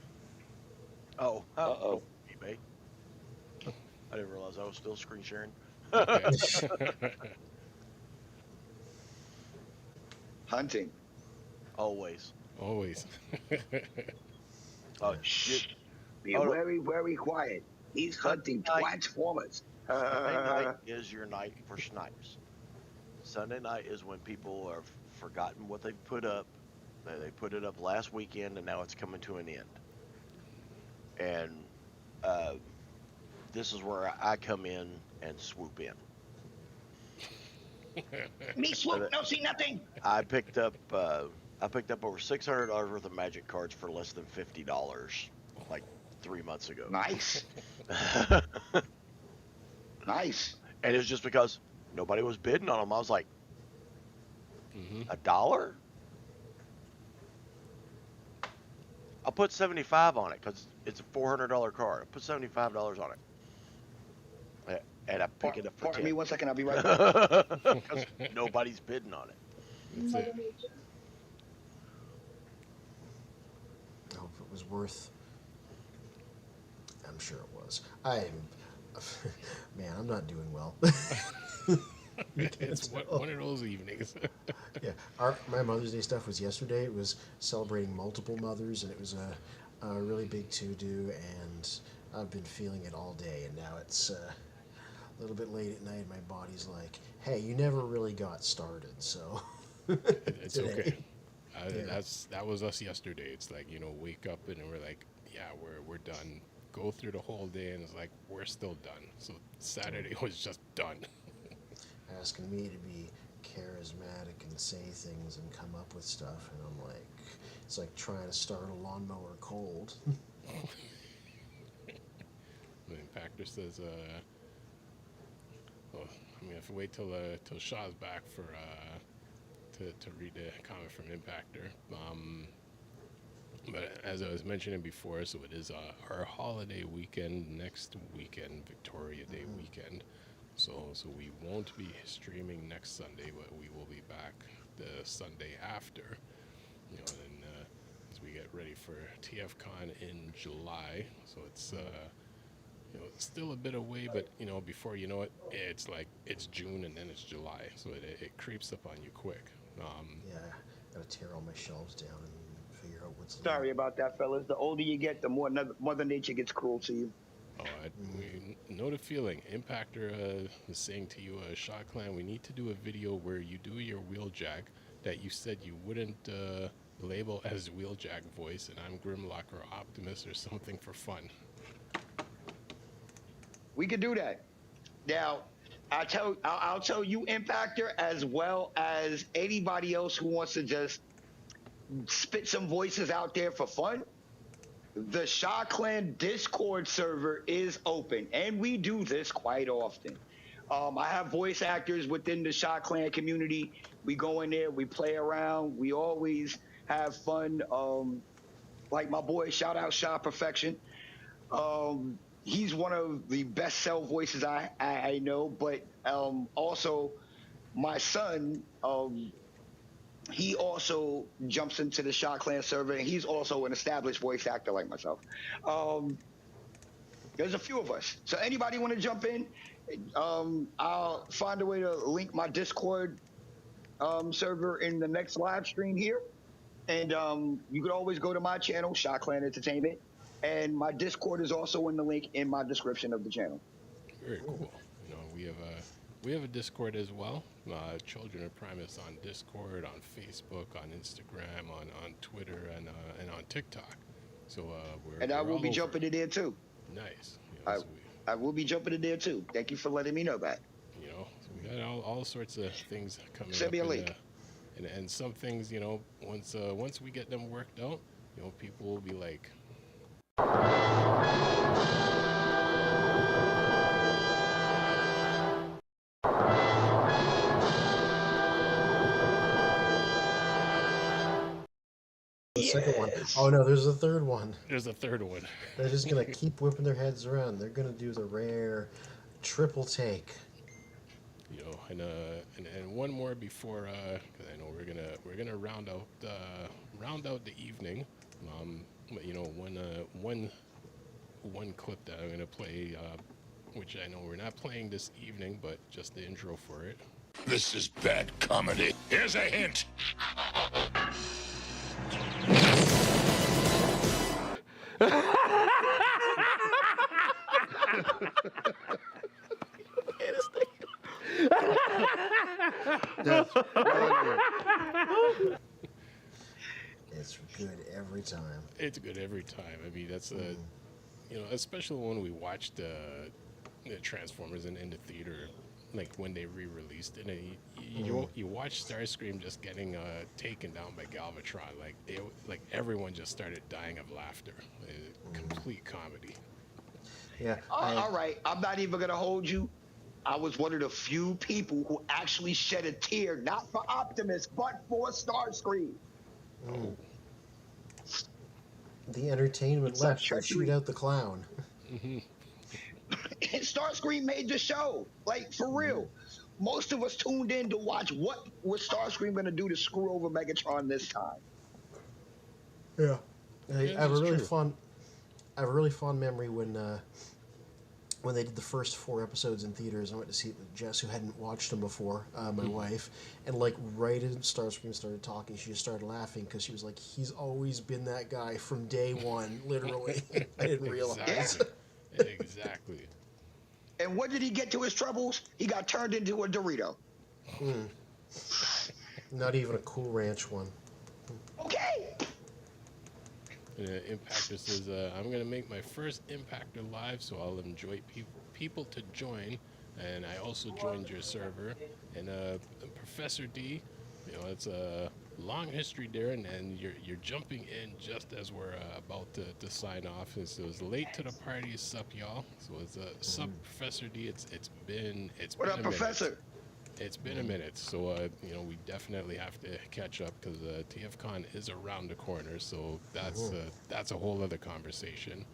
Oh, Uh-oh. eBay. I didn't realize I was still screen sharing. Okay. Hunting. Always. Always. Oh, Shh. Be Oh, no. very, very quiet. He's hunting Night. transformers. Sunday night is your night for snipes. Sunday night is when people have forgotten what they've put up. They put it up last weekend, and now it's coming to an end. And this is where I come in and swoop in. Me swoop, no see nothing. I picked up over $600 worth of magic cards for less than $50, like 3 months ago. Nice. Nice. And it's just because nobody was bidding on them. I was like, $1? I'll put 75 on it because it's a $400 card. I'll put $75 on it. And I pick it up for Pardon 10. me 1 second. I'll be right back. Because nobody's bidding on it. That's it. I hope it was worth. I'm sure it was. Man, I'm not doing well. It's one of those evenings. Yeah, my Mother's Day stuff was yesterday. It was celebrating multiple mothers, and it was a really big to-do, and I've been feeling it all day, and now it's a little bit late at night. My body's like, hey, you never really got started, so It's today. okay. That was us yesterday. It's like, wake up and we're like, yeah, we're done. Go through the whole day, and it's like we're still done. So Saturday was just done. Asking me to be charismatic and say things and come up with stuff, and I'm like, it's like trying to start a lawnmower cold. The impactor says, I'm gonna have to wait till Shaw's back for to read the comment from Impactor. But as I was mentioning before, so it is our holiday weekend next weekend, Victoria Day weekend. So we won't be streaming next Sunday, but we will be back the Sunday after. And as we get ready for TFCon in July. So it's it's still a bit away, but before you know it, it's June and then it's July. So it creeps up on you quick. Yeah, gotta tear all my shelves down and figure out what's. Sorry about that, fellas. The older you get, the more Mother Nature gets cruel to you. Oh, we know the feeling. Impactor is saying to you, Shot Clan, we need to do a video where you do your Wheeljack that you said you wouldn't label as Wheeljack voice, and I'm Grimlock or Optimus or something for fun. We could do that. Now, I'll tell you, Impactor, as well as anybody else who wants to just spit some voices out there for fun. The Shah Clan Discord server is open, and we do this quite often. I have voice actors within the Shah Clan community. We go in there, we play around, we always have fun. Like my boy, shout out Shah Perfection. He's one of the best cell voices I know, but also my son, he also jumps into the Shah Clan server, and he's also an established voice actor like myself. There's a few of us. So anybody want to jump in? I'll find a way to link my Discord server in the next live stream here. And you could always go to my channel, Shah Clan Entertainment. And my Discord is also in the link in my description of the channel. Very cool. We have a Discord as well. Children of Primus on Discord, on Facebook, on Instagram, on Twitter, and on TikTok. So I will be jumping in there too. Nice. I will be jumping in there too. Thank you for letting me know that. So we got all sorts of things coming. Send me a link. And some things, once we get them worked out, people will be like. The second one. Oh no, there's a third one. There's a third one. They're just gonna keep whipping their heads around. They're gonna do the rare triple take. And one more before, because I know we're gonna round out the evening. But one clip that I'm gonna play which I know we're not playing this evening, but just the intro for it. This is bad comedy. Here's a hint. That's it's good every time. It's good every time. I mean, that's especially when we watched the Transformers in the theater, like when they re-released it, and you watch Starscream just getting taken down by Galvatron, like everyone just started dying of laughter. Complete comedy. Yeah. All right, I'm not even gonna hold you. I was one of the few people who actually shed a tear, not for Optimus, but for Starscream. Oh. The entertainment left. Shoot out the clown. Starscream made the show, like for real. Most of us tuned in to watch what was Starscream gonna do to screw over Megatron this time. Yeah. I have a really true. I have a really fond memory when they did the first 4 episodes in theaters. I went to see it with Jess, who hadn't watched them before, my wife, and like right as Starscream started talking, she just started laughing because she was like, "He's always been that guy from day one, literally." I didn't realize. Exactly. And what did he get to his troubles? He got turned into a Dorito. Not even a Cool Ranch one. Okay. Impactor says, I'm going to make my first Impactor live, so I'll enjoy people to join. And I also joined your server. And Professor D, it's a long history there, and you're jumping in just as we're about to sign off. And so it's late to the party, sup y'all. So it's sup Professor D. It's been What up, a minute. Professor? It's been a minute, so we definitely have to catch up because TFCon is around the corner. So that's a whole other conversation.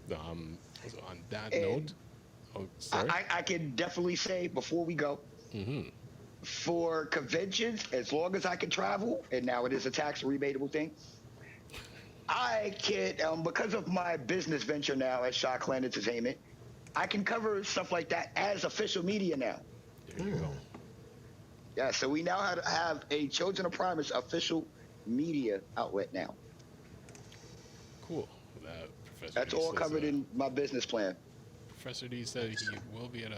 So on that note, sorry. I can definitely say before we go, for conventions, as long as I can travel, and now it is a tax rebatable thing, I can, because of my business venture now at Shot Clan Entertainment, I can cover stuff like that as official media now. There you go. Yeah, so we now have a Children of Primus official media outlet now. Cool. Professor That's D all says, covered in my business plan. Professor D said he will be at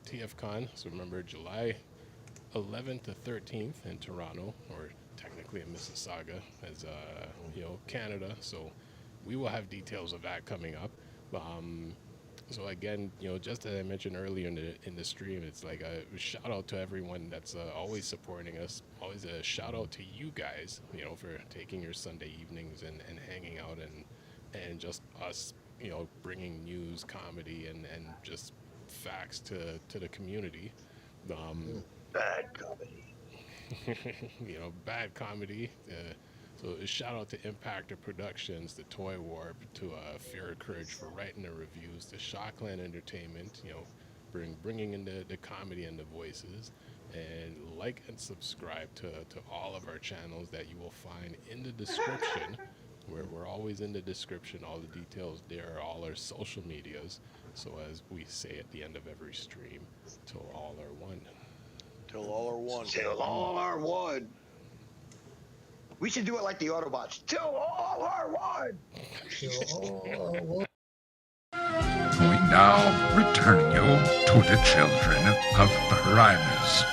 TFCon. So remember, July 11th to 13th in Toronto, or technically in Mississauga, as Canada. So we will have details of that coming up. So again, just as I mentioned earlier in the stream, it's like a shout out to everyone that's always supporting us. Always a shout out to you guys, for taking your Sunday evenings and hanging out and just us, bringing news, comedy, and just facts to the community. Bad comedy. Bad comedy. So a shout out to Impactor Productions, to Toy Warp, to Fear Courage for writing the reviews, to Shockland Entertainment, bringing in the comedy and the voices, and like and subscribe to all of our channels that you will find in the description. We're always in the description, all the details there, all our social medias. So as we say at the end of every stream, till all are one. Till all are one. Till all are one. We should do it like the Autobots. Till all are one. We now return you to the Children of Primus.